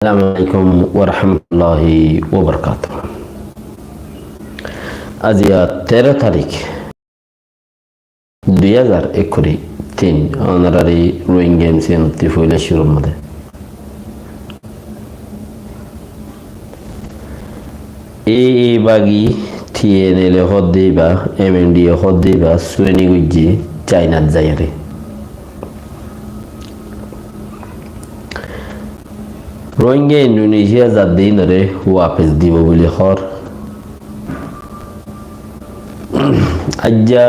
আসসালামু আলাইকুম ওরহমতুল্লাহি ওবরকাতুহ। আজ 13 তারিখ 2023 অনারারি রোহিঙ্গা এমসিএনতি ফইলা শুরুর মধ্যে এই বাগি থিয়েনেলে হদ্দিবা এমএনডি হদ্দিবা সুয়েনি গুজ্জি চাইনাত যাইরে রোহিঙ্গা ইন্দোনেশিয়া যার দিন ধরে ওয়াপেস দিব বলে হর আজ্জা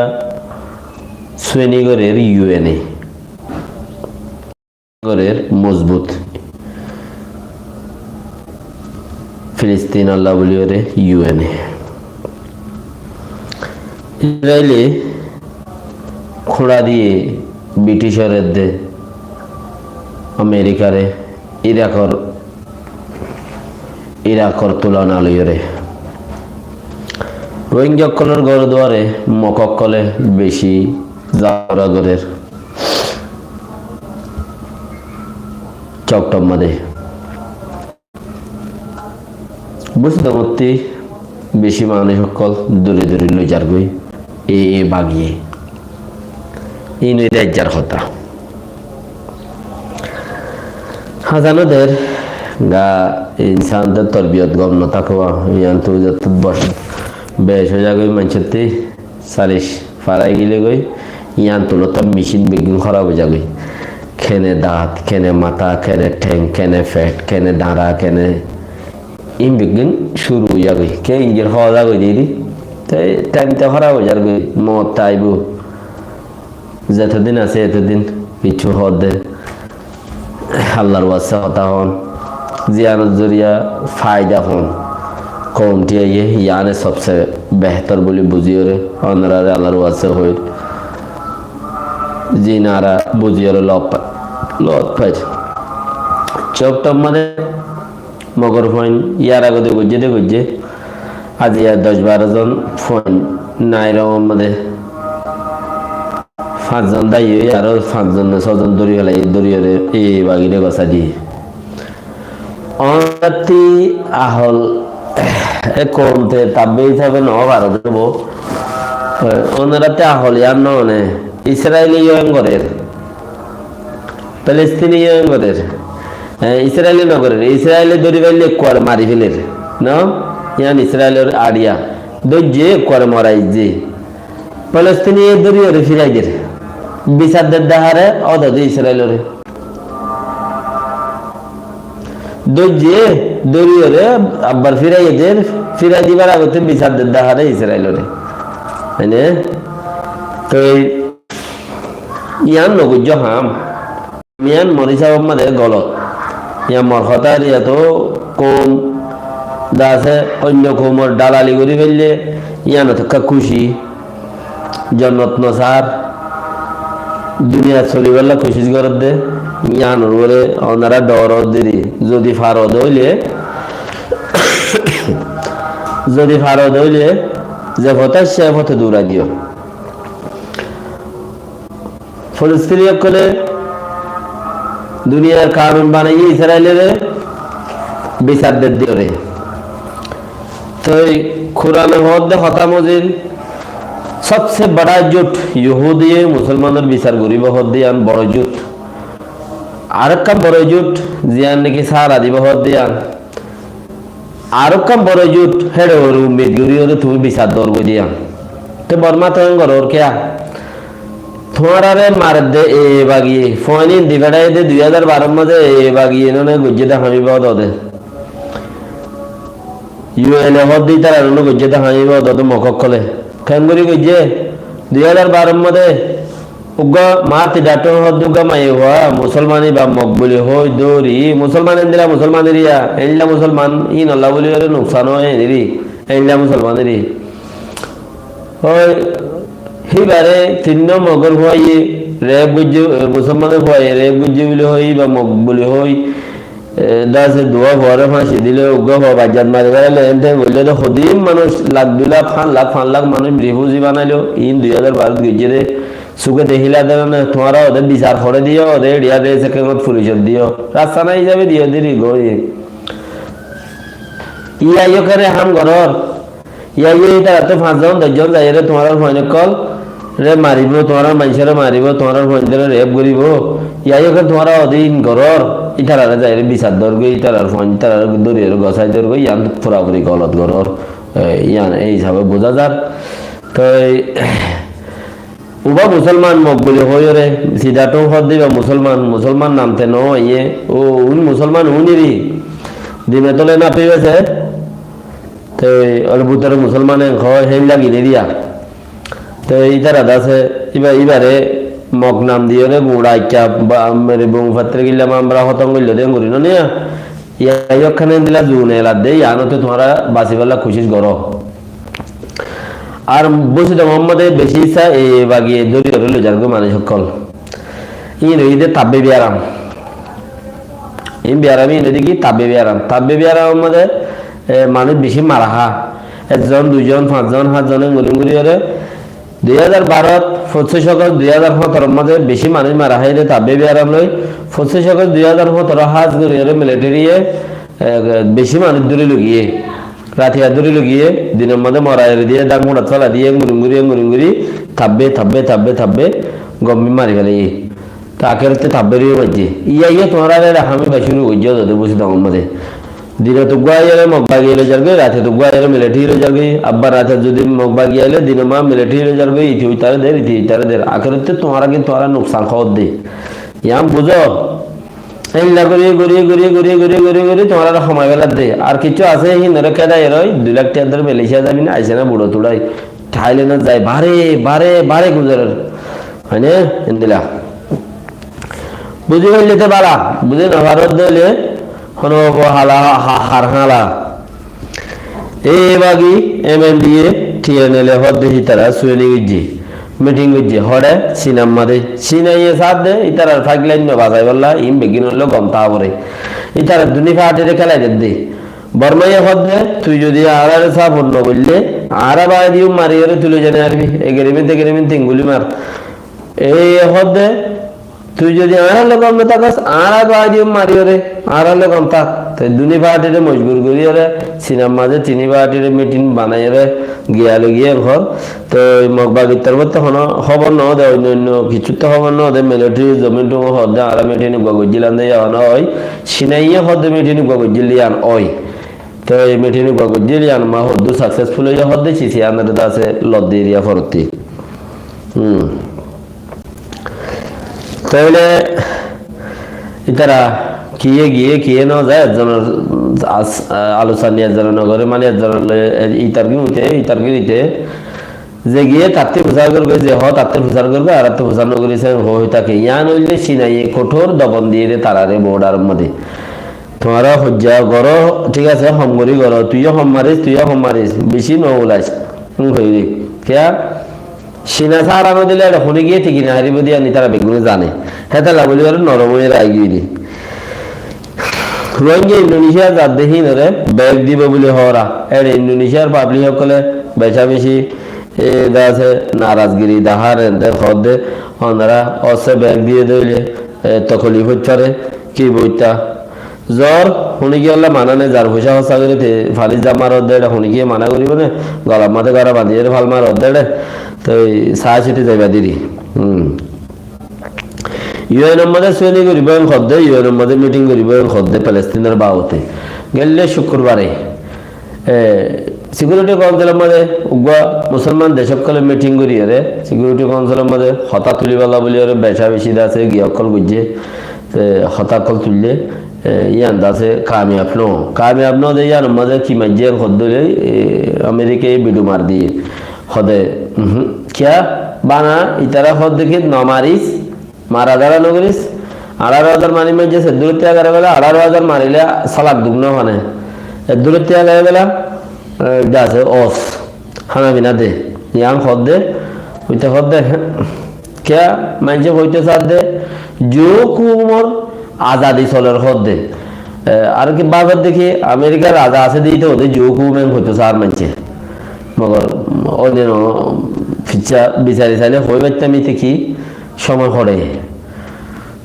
শ্রেণীগরের ইউএনএ গরের মজবুত ফিলিস্তিন আল্লাহ বলি ওরে ইউএনএ ইসরায়েলে খোঁড়া দিয়ে ব্রিটিশরের দে আমেরিকারে ইরাকর তুলনা লইরে রোহিঙ্গা কলের ঘর দুয়ারে মককলে বেশি জাগরের চকটম মাদে বুঝতে পারতি বেশি মানুষ সকল দূরে দূরে লই যার গই এ বাগিয়ে এই নই রাজ্যার কথা হাজানোদের গা ইনসানদের তরবিয়ত গম ন থাকবা ইয়ান্ত যত বস বেশ হয়ে যাগই মানছতে সালিশ ফারাই গিলে গই ইয়ান্ত লত মেশিন বেগিং খারাপ হয়ে যাগই খেনে দাঁত খেনে মাথা খেনে ঠ্যাং খেনে ফ্যাট খেনে দাঁড়া খেনে ইন বেগিং শুরু হয়ে যাগই কে ইঞ্জিন হওয়া যাগই দিদি তাই টাইমটা খারাপ হয়ে যাগই মত তাইব যতদিন আছে এতদিন কিছু হদে আল্লাহর ওয়াসা হতা হন জিয়ানত জরিয়া ফায়দা হন কমটি আইয়ে ইয়ানে সবসে বেহতর বলে বুঝিয়ে রে অনারা আল্লাহর ওয়াসা হই জিনারা বুঝিয়ে রে লত পাই চকটম মানে মগর ফোন ইয়ার আগে গুজে আজ ইয়ার 10-12 জন ফোন নাইরা মধ্যে 5 জন দায়ী আরো 5 জন 6 জন দড়িয়ে এই বাগিরে গছা দিয়ে অনতি আহল কমতে তাবে হিসাবে ন ভারত দেব অনারাতে আহল ইয়ার ননে ইসরায়েলি ইয়ঙ্গরের প্যালেস্তিনি ইয়ঙ্গরের ইসরায়েলি নগরের ইসরায়েলি দড়ি বাইলে কোয়ার মারি ফেলের ন ইয়ান ইসরায়েলের আড়িয়া দইজে কোয়ার মরাই যে প্যালেস্তিনি দড়িয়ে ফিরাইদের বিচারদের দাহারে অদদ ইসরায়েলের দইজে দড়িয়ে আব্বার ফিরাই দিবার আগতে বিচারদের দাহারে ইসরায়েলের মানে তো ইয়ান নগুজ্জ হাম ইয়ান মরিসা মাদের গলত ইয়া মরহতার এত কম দাসে অন্য কোমর দালালি করে ফেললে ইয়ান থাকা খুশি জন্নত নসার দুনিয়া চলিবার কোশিশ করার দে ইয়ানোর বলে ওনারা ডর দেরি যদি ফারদ হইলে যে পথে সে পথে দৌড়া দিও ফলস্তিনি করে দুনিয়ার কানুন বানাইয়ে ইসরায়েলের বিচারদের দিও রে তো কোরআনে মধ্যে হতা মজিদ सबसे बड़ा जुट यहूदी मुसलमानों विचार गरीब हदियान बड़ जुट और कम बड़ जुट जियान नाकि सारा दिब हदियान और कम बड़ जुट हेड और उम्मीद गरी और तुम विचार दौर दियान तो बर्मा तो और क्या तुम्हारा रे मार दे ए बागी फोनी दिगड़ाई दे 2012 में ए बागी इन्होंने गुज्जे हामी बहुत होते यूएनए हदी तरह इन्होंने गुज्जे हामी बहुत होते मककले খেঙ্গুরি গইছে 2012 মধ্যে উগা মাতি ডাটো হদুগা মাই হওয়া মুসলমানি বা মকবুলি হই দৌরি মুসলমান এন্দিরা মুসলমানেরিয়া এন্লা মুসলমান ইন আল্লাহ বলি ওরে নুকসান হয় এন্দিরি এন্লা মুসলমানেরি ওই হিবারে তিন্ন মগর হই রেব গুজু মুসলমানের হই রেব গুজু বলি হই বা মকবুলি হই দাসে দোয়া ভরে ফাঁসি দিলে উগ্র বাজার মারি বেড়ালে এনতে বললে তো হদিম মানুষ লাখ 2 লাখ 5 লাখ মানুষ রিফিউজি বানাইলো ইন 2012 গিয়ে সুখে দেখিলা দেন তোমারা ওদের বিচার করে দিও ওদের এরিয়া দিয়ে সেকেন্ড পুলিশের দিও রাস্তা নাই যাবে দিয়ে দিলি গই ইয়াই ওখানে হাম ঘরর ইয়াই তারা তো 5 জন 10 জন যাই রে তোমার ফোনে কল রে মারিব তোমার মানুষেরা মারিব তোমার ফোন ধরে রেপ করিব ইয়াই ওখানে তোমার অধীন ঘরর ইতারা যাই রে বিচার দরগ ইতারার ফোন ইতারার দরিয়ে গসাই দরগ ইয়ান পুরাপুরি গলত ঘরর ইয়ান এই হিসাবে বোঝা যার তো উবা মুসলমান মকবুলি হয়ে সিদাটো হদ দিবা মুসলমান মুসলমান নামতে ন ইয়ে ও উন মুসলমান উনিরি দিমে তোলে না পেয়েছে তো ওর ভিতরে মুসলমানে হয় হেম লাগি দিয়া তো ইতার আছে এবারে মগ নাম দিয়ে রে বুড়া ইচ্ছা মেরে বং ফাত্রে গিলাম আমরা হতম গিল দে করি না নিয়া ইয়াখানে দিলা জুনে এলা দে ইয়ানতে তোমরা বাসিবাল্লা খুশিস গরো আর বসে তো মোহাম্মদে বেশি ইচ্ছা এই বাগিয়ে জড়িয়ে রইল যার মানুষ সকল ইন ঈদে তাব্বে বিয়ারাম এই বিয়ারামি এদিকে তাব্বে বিয়ারাম আমাদের মানুষ বেশি মারাহা 1 জন 2 জন 5 জন 7 জনে গুলি গুলি করে 2012 25 আগস্ট 2017 মধ্যে বেশি মানুষ মারা হয় রে তাব্বে বিয়ারাম লই 25 আগস্ট 2017 হাজ গুলি রে মিলিটারিয়ে বেশি মানুষ দূরে লগিয়ে রাতিয়া দূরে লগিয়ে দিনের মধ্যে মরায় দিয়ে ডাক মোড়া চলা দিয়ে গুড়ি থাব্বে গম্মি মারি ফেলে তাকে থাব্বেরিও বাজছে ইয়ে তোমার আমি বাইশুনি বুঝছো তোদের বসে তখন মধ্যে দিনে তো গুয়াইলে মগবা গিয়ে যাবে রাতে তো গুয়াইলে মিলিটারি যাবে আব্বা রাতে যদি মগবা গিয়ে দিনে মা মিলিটারি যাবে ইতি তারে দের আখেরতে তোমার কিন্তু তোরা নুকসান খাওয়ার দে ইয়াম বুঝো এইলা ঘুরিয়ে তোমার সময় বেলা দে আর কিছু আছে হিন্দরে কেদাই রয় 2 লাখ টাকা ধরে মালয়েশিয়া যাবি না আইসে না বুড়ো তুড়াই থাইল্যান্ড যায় বারে গুজরার হয় না ইন্দিলা বুঝি পারলে তো বালা বুঝে না ভারত দিলে কোনো হালা এই বাগি MNDA TNL হদ দেখি তারা সুয়েনি গিজি মিটিং গিজি হড়ে সিনাম মারে সিনাইয়ে সাথ দে ইতারা ফাইকলাইন না বাজাই বললা ইম বেগিন হলো গমতা পরে ইতারা দুনি ফাটে খেলাই দে বর্মাইয়া হদ দে তুই যদি আড়ারে সাপ অন্য বললে আড়া বাই দিও মারিয়ে তুলে জানে আরবি এগেরিমিন তিনগুলি মার এই হদ দে তুই যদি আড়ালে কম থাকাস আড়া বাই দিও মারিয়ে রে আড়ালে কম থাক তো দুনি ফাটে মজবুর করিয়ে রে সিনাম মাঝে চিনি ফাটে মিটিং বানাই রে গিয়ে ঘর তো মগবা গীতার মধ্যে খবর ন দে অন্য কিছু তো খবর ন দে মিলিটারি জমিন টু হদে আরা মিটিং গগজিলান দে আন হয় সিনাইয়ে হদে মিটিং গগজিলিয়ান হয় তো এই মিটিং গগজিলিয়ান মা হদু সাকসেসফুল হয়ে হদে চিসি আনার দাসে লদ্দি এরিয়া ফরতি তাহলে ইতারা কিয়ে ন যায় একজনের আলোচনা নিয়ে একজনের নগরে মানে একজনের ইতার্গিতে যে গিয়ে তাতে প্রচার করবে যে তাতে প্রচার করবে আর তাতে প্রচার নগরীছে হয়ে থাকে ইয়ান হইলে সিনাইয়ে কঠোর দবন দিয়ে তারারে বোর্ডার মধ্যে তোমার হজ্জা গড় ঠিক আছে হমগরি গড় তুইও হম মারিস বেশি নলাইস হইলি কেয়া সিনা সারানো দিলে শুনে গিয়ে ঠিকই না হারিব দিয়া নি তারা বেগুনে জানে হ্যাঁ তাহলে বলি নরময়ে রায় গিয়ে রোহিঙ্গা ইন্দোনেশিয়া যার দেখি নরে ব্যাগ দিব বলে হরা এর ইন্দোনেশিয়ার পাবলিক সকলে বেশি আছে নারাজগিরি দাহার হদে ওনারা অসে ব্যাগ দিয়ে দিলে তখলিফ হচ্ছে কি বইতা জ্বর শুনি কি হলে মানানে যার পয়সা হসা করে ফালি জামার অর্ধে শুনি কি মানা করিব না গলার মাথে গড়া বাঁধিয়ে ভাল মার অর্ধে তো চাহ চিটি যাইবা দিদি ইউএন মধ্যে শ্রেণী করিব খদ্দে ইউএন মধ্যে মিটিং করিব খদ্দে প্যালেস্তিনের বাউতে গেলে শুক্রবারে সিকিউরিটি কাউন্সিলের মধ্যে উগ্র মুসলমান দেশকলে মিটিং করিয়ে সিকিউরিটি কাউন্সিলের মধ্যে হতা তুলিবালা বলি বেচা বেশি আছে গিয়কল বুঝছে হতাকল তুললে ইয়ান আছে কামিয়াব ন দে ইয়ান মধ্যে কি মাঝে খদ্দলে আমেরিকায় বিডু মার দিয়ে হদে কিয়া বানা ইতারা হদ দেখে নমারিস মারা দাঁড়া নগরিস 18,000 মানি মাঝে দূর ত্যাগ বেলা 18,000 মারিলে সালাক দুগ্ন মানে দূর ত্যাগ বেলা আছে অস হানা বিনা দে ইয়াং হদ দে ওইটা হদ দে কে মাঝে হইতে সাথ দে জো কুমর আজাদি চলের হদ দে আর কি বাবার দেখি আমেরিকার রাজা আছে দিতে হতে জো কুমেন হইতে সার মানছে মগর অন্য ফিচা বিচারি চাইলে হয়ে পারতাম কি সময় করে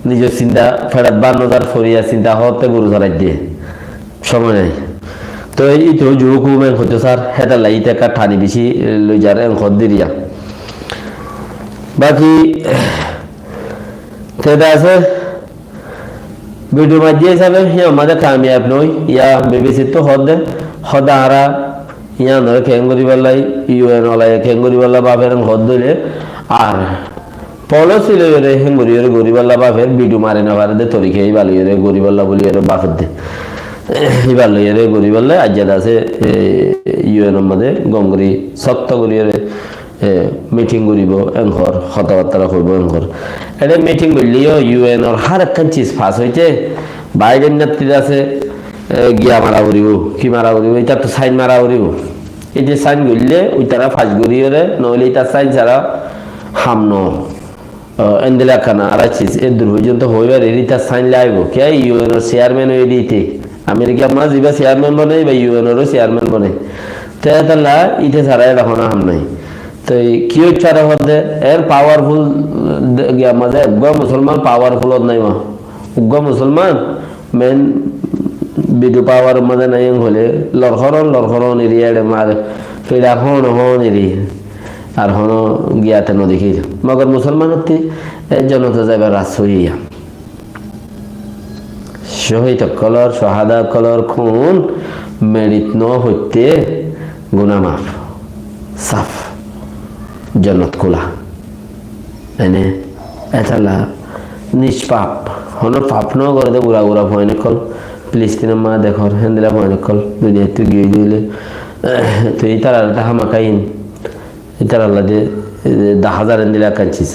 নিজের চিন্তা ফেরত 52,000 ফরিয়া চিন্তা হতে গরু ধরাই দিয়ে সময় নাই তো এই তো জোক উমেন হতো স্যার হেতা লাইতে একটা ঠানি বেশি লই যার এঙ্কর দিরিয়া বাকি তেদা আছে ভিডিও মাঝে হিসাবে আমাদের কামিয়াব নই ইয়া বেবিসিত হদ হদাহারা ইয়া নয় খেঙ্গুরি বেলাই ইউএন ওলাই খেঙ্গুরি বেলা বাপের হদ দিলে আর পলসি লইরে হেঙ্গুরি গরিবাল্লা বাপের ভিডিও মারে না পারে দে তরিকে এই বালিয়ে গরিবাল্লা বলি বাপের দে এবার লইরে গরিবাল্লা আজ্জাদ আছে ইউএন মধ্যে গঙ্গরি সত্য গরিয়ে মিটিং করিব এঙ্কর কথাবার্তা কইব এঙ্কর এটা মিটিং করলিও ইউএন ওর হার একখান চিজ ফাঁস হইতে বাইডেন নেত্রী আছে গিয়া মারা করিব কি মারা করিব এটা তো সাইন মারা করিব এই যে সাইন করলে ওই তারা ফাঁস করিয়ে নইলে এটা সাইন ছাড়া হামন এন্দেলা খানা আর চিজ এর দূর পর্যন্ত হইবার এরিটা সাইন লাইব কে ইউএন ওর চেয়ারম্যান হয়ে দিতে আমেরিকা মাছ ইবা চেয়ারম্যান বনে বা ইউএন ওরও চেয়ারম্যান বনে তেলা ইতে ছাড়া এখন হাম নাই তো কি চারা হতে এর পাওয়ারফুল মাঝে উগ্র মুসলমান পাওয়ারফুল নাই মা উগ্র মুসলমান মেন বিদু পাওয়ার মাঝে নাই হলে লড়খরণ এরিয়াড়ে মার ফিরা হন এরি আর হন গিয়াতে নদীখি মগর মুসলমান হতে জনতা যাইবার রাসইয়া শহীদ কলর শাহাদা কলর খুন মেরিত ন হইতে গুনাহ মাফ সাফ জন্নত খোলা এনে এতালা নিষ্পাপ হন পাপ ন করে দে গুড়া গুড়া ভয় নকল ফিলিস্তিন মা দেখর হেন্দিলা ভয় নকল দুনিয়া তুই গিয়ে দিলে তুই তারা হামাকাইন ইতার আল্লাহ যে 10,000 হেন্দিলা কাঁচিস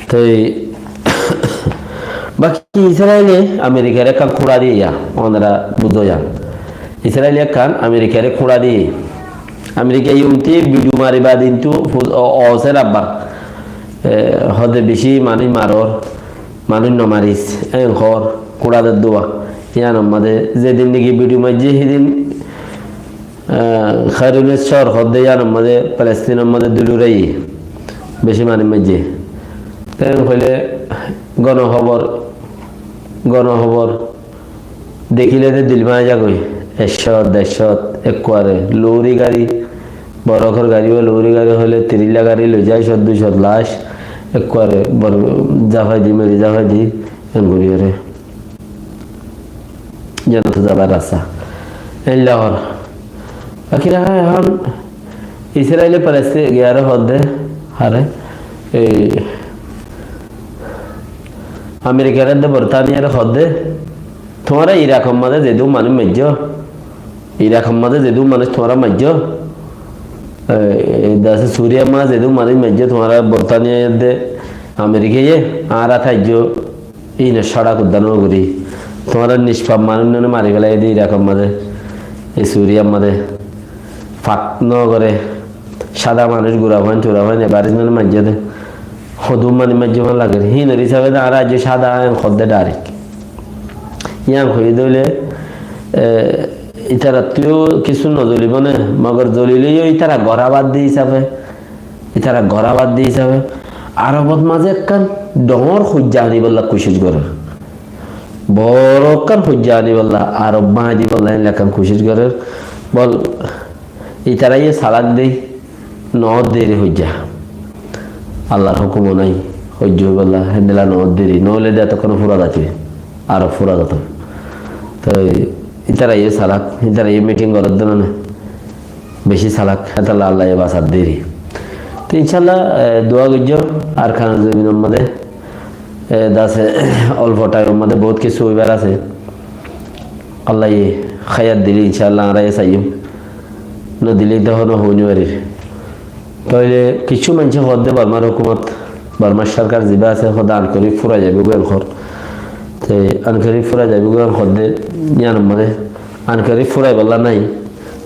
তো বাকি ইসরায়েলে আমেরিকার কান খোড়া দিয়ে যা ওনারা বুঝো যান ইসরায়েলে কান আমেরিকার খোড়া দিয়ে আমেরিকা ইউমতি ভিডিও মারিবা দিনটো অসের আব্বা হদে বেশি মানুষ মারর মানুষ নমারিস ঘর কুড়াদের দোয়া ইয়ান আমাদের যেদিন নাকি ভিডিও মারছে সেদিন খায়রুলেশ্বর হদে ইয়ান আমাদের প্যালেস্তিন আমাদের দুলুরাই বেশি মানুষ মারছে তেন হইলে গণখবর দেখিলে যে দিলমা যাগই 100-150 একবারে লৌরি গাড়ি বড় ঘর গাড়ি লৌরি গাড়ি হলে 30 গাড়ি লই যায় 100-200 লাশ একবারে বড় জাফাজি মেরি জাফাজি ঘুরিয়ে রে জানত যাবার রাস্তা এই লাহোর আখিরা এখন ইসরায়েলে প্যালেস্তিন গিয়ারে হদে হারে এই আমেরিকার বর্তানিয়ার হদে তোমারা ইরাক মাঝে যেদু মানুষ মার্য ইরাক মাঝে যেদু মানুষ তোমারা মার্য সুরিয়া মাঝ যেদু মানুষ মার্য তোমারা বর্তানিয়া দে আমেরিকায় আর থাইজ এই না সড়ক উদ্যান করি তোমারা নিষ্পাপ মানুষ মারি ফেলাই দিয়ে ইরাক মাঝে এই সুরিয়া মাঝে ফাঁক ন করে সাদা মানুষ গুড়া ভান চোরা ভান এবারে মানে মার্য দে সদু মানে মার্য মান লাগে হিনের হিসাবে আর আজ সাদা খদ্দে ডাইরেক্ট ইয়াং হয়ে দিলে ইতারা তুইও কিছু নজলিব না মগর জলিলেও ইতারা গড়াবাদ দিয়ে হিসাবে আরবত মাঝে একখান ডর সূর্যা আনি বললা কোশিশ করে বড় কান সূর্যা আনি বললা আরব মাহাদি বললা এলাকান কোশিশ করে বল ইতারা ইয়ে সালাদ দেই নদ দেরি সূর্যা আল্লাহর হুকুমও নাই সহ্য বললা হেন্দেলা নদ দেরি নহলে দেয় তখন ফুরা যাচ্ছে আরব ফুরা যেত তো ইতারা ইয়ে সালাক ইতারা ইয়ে মিটিং করার জন্য না বেশি সালাক হেতাল্লা আল্লাহ বাসার দেরি তো ইনশাল্লাহ দোয়া গুজ আর খানা জমিনের মধ্যে দাসে অল্প টাইমের মধ্যে বহুত কিছু হইবার আছে আল্লাহ খায়াত দিলি ইনশাল্লাহ আমরা চাইম ন দিলেই তখন হইনি পারির তাহলে কিছু মানুষ হদে বর্মার হুকুমত বর্মার সরকার যা আছে সদা আন করি ফুরা যাবে ঘর তো আনকারি ফুরা যাবে হদে জ্ঞান মধ্যে আনকারি ফুরাই বললা নাই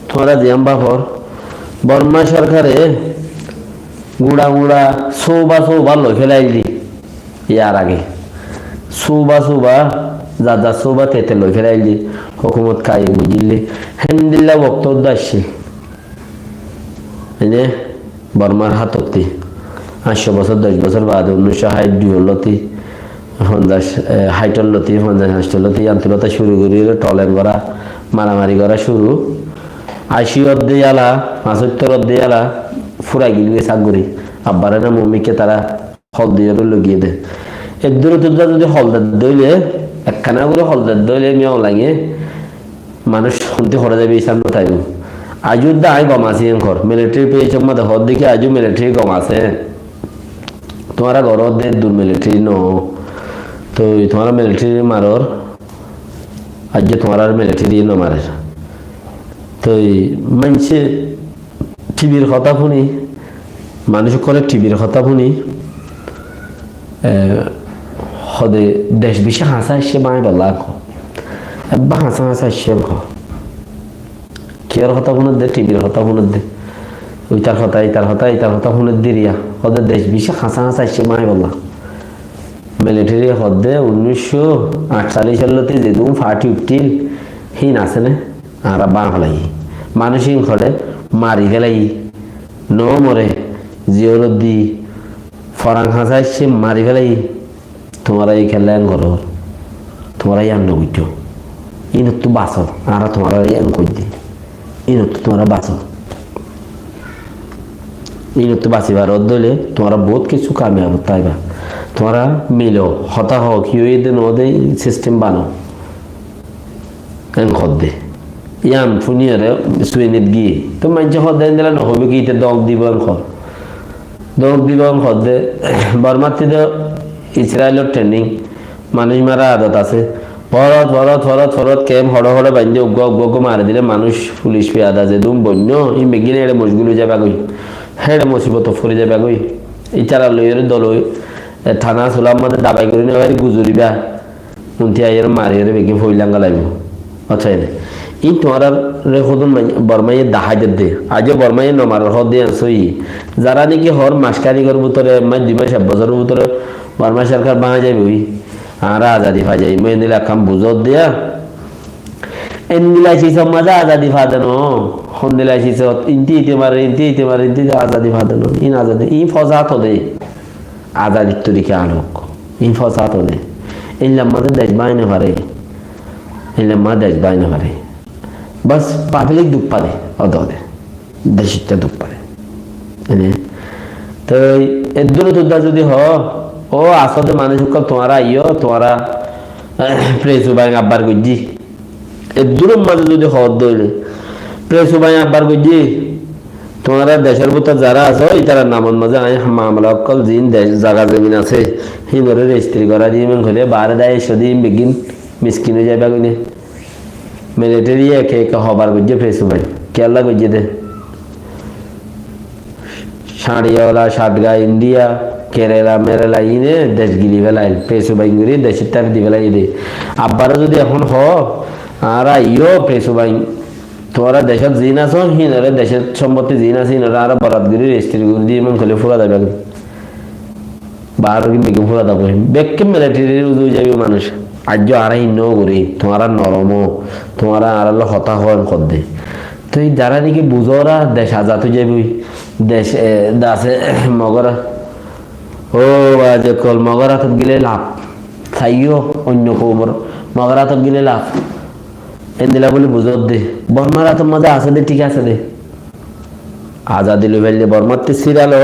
তোমরা জিয়াম বাপর বর্মা সরকারে গুড়া সৌবা লই ফেলাই দি ইয়ার আগে সৌবা যা সৌবা তেতে লই ফেলাই দি হুকুমত খাই বুঝিলি হেন্দিল্লা বক্তব্য আসছে এনে বর্মার হাততি 800 বছর 10 বছর বাদ 1960 50 হাইটলতি 50 হাইটলতি আন্তলতা শুরু করি টলেন করা মারামারি করা শুরু 80 অর্ধে আলা 75 অর্ধে আলা ফুরাই গিলবে সাগুরি আব্বারে না মম্মিকে তারা হল দিয়ে লগিয়ে দেয় এর দূরে তোমরা যদি হলদার দইলে একখানা করে হলদার দইলে মেও লাগে মানুষ শুনতে হরে যাবে এই সামনে তাই আজুর দা আই গম আছে ঘর মিলিটারি পেয়েছে মধ্যে হর দিকে আজু মিলিটারি গম আছে তোমারা ঘর দে দূর মিলিটারি নো তো তোমারা মিলিটারি মারর আজ তোমার মিলিটারি ন মারে তো মানুষে টিভির কথা শুনি মানুষ করে টিভির কথা শুনি হদে দেশ বিষে হাসা এসে মায় বলা এবার হাসা হাসা এসে কেয়ার কথা শুনে দে টিভির কথা শুনে দে ওইটার কথা এইটার কথা শুনে দিরিয়া হদে দেশ বিষে হাসা হাসা এসে মায় বলা মিলিটারি হদে 1948 সালতে যেদিন ফাটি উঠছিল হিন আছে না আর বাঁ ফেলাই মানুষ হিন খড়ে মারি ফেলাই ন মরে জিওর দি ফরাং হাসা এসে মারি ফেলাই তোমারা এই খেলা ঘর তোমরা ইয়ান বুঝছো ইন তো বাঁচো আর তোমরা ইয়ান কই দি ইন তো তোমরা বাঁচো ইন তো বাঁচিবার দলে তোমরা বহুত কিছু কামিয়াব তাইবা তোমরা মিলো হতা হোক ইয়ে দিন ওদের সিস্টেম বানো এন খদ দে ইয়ান ফুনিয়ারে সুইনিত গিয়ে তো মানুষ হদ দেন দিলে নহবে কি দগ দিব দগ দিব খদ দে বর্মাতে ইসরায়েলের ট্রেনিং মানুষ মারা আদত আছে ফরত কেম হড় হড় বান্ধে উগ্র মারি দিলে মানুষ পুলিশ পেয়ে আছে দুম বন্য ই মেগিনে এড়ে মশগুলো যাবে গই হেড়ে মুসিবত ফরে যাবে গই ইচারা লইয়ের দল থানা চোলার মধ্যে দাবাই করে নেওয়া গুজুরিবা উন্তি আইয়ের মারিয়ে বেগে ফইলাঙ্গা লাগবে আচ্ছা ই তোমার রেখুন বর্মাইয়ে দাহাজের দে আজও বর্মাইয়ে নমার হর দিয়ে আনছই যারা নাকি হর মাসকারিগর ভিতরে মাস 2 মাস 1 বছরের ভিতরে বর্মা সরকার বাঁধা যাবে ওই আর আজাদি ফা যাই মেয়ে দিলে কাম বুঝত দিয়া এন দিলাইছি সব মজা আজাদি ফা দেন হন দিলাইছি সব ইন্তি মারে আজাদি ফা দেন in Azadi E ফজাত they আজাদির তরিকে Alok in ফজাত দে ইল্লা মাঝে দেশ বাইনে পারে ইল্লা মা দেশ বাইনে পারে বাস পাবলিক দুঃখ পারে অদে দেশটা দুঃখ পারে তো এর দূরে তোদা যদি হ ও আসলে মানুষ তোমারা ইয়ো তোমারা প্রেসু ভাই আব্বার গুজি এর দূরের মাঝে যদি হদ দইলে প্রেসু ভাই আব্বার গুজি তোমারা দেশের ভিতর যারা আছো তারা নামন মাঝে আই মামলা অকল জিন দেশ জায়গা জমিন আছে হিমরে রেজিস্ট্রি করা দিয়ে হলে বারে দেয় সদিন বেগিন মিসকিন হয়ে যাবে গুনে মিলিটারি একে একে হবার গুজে প্রেসু ভাই কেলা গুজে দে শাড়িওয়ালা শাটগা ইন্ডিয়া কেরালা মেরালা ইনে দেশ গিলি ফেলাই পেশু বাইন করি দেশের তার দি ফেলাই দে আব্বারা যদি এখন হ আর ইয়ো পেশু বাইন তোরা দেশের জিন আছো হিনরে দেশের সম্পত্তি জিন আছে হিনরা আর বরাতগিরি রেজিস্ট্রি করে দিয়ে এমন খলে ফুরা যাবে বার কিন্তু ফুরা যাবে বেকে মিলিটারি উদু যাবে মানুষ আজ আর হিন্ন করি তোমারা নরম তোমারা আর হতা হন কর দে তো এই যারা নাকি বুঝোরা দেশ আজাদ হয়ে যাবি দেশ দাসে মগরা ও যে কল মগরাতত গেলে লাভ চাইও অন্য কোমর মগরাতত গেলে লাভ এদিলা বলে বুঝত দে বর্মার হাতের মধ্যে আছে দে ঠিক আছে দে আজাদি লই ফেললে বর্মাতে সিরালো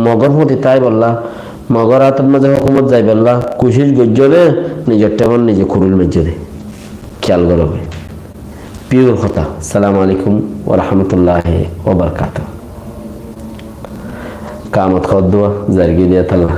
মগর মতি তাই বললা মগর হাতের মাঝে হুকুমত যাই বললা কুশিস গজ্জলে নিজের টেমন নিজে খুরুল মেজে দে খেয়াল করবে পিওর কথা আসসালামু আলাইকুম ওয়া রাহমাতুল্লাহি ওয়া বারাকাতুহু কামত খদ দোয়া জারগি দিয়া তালা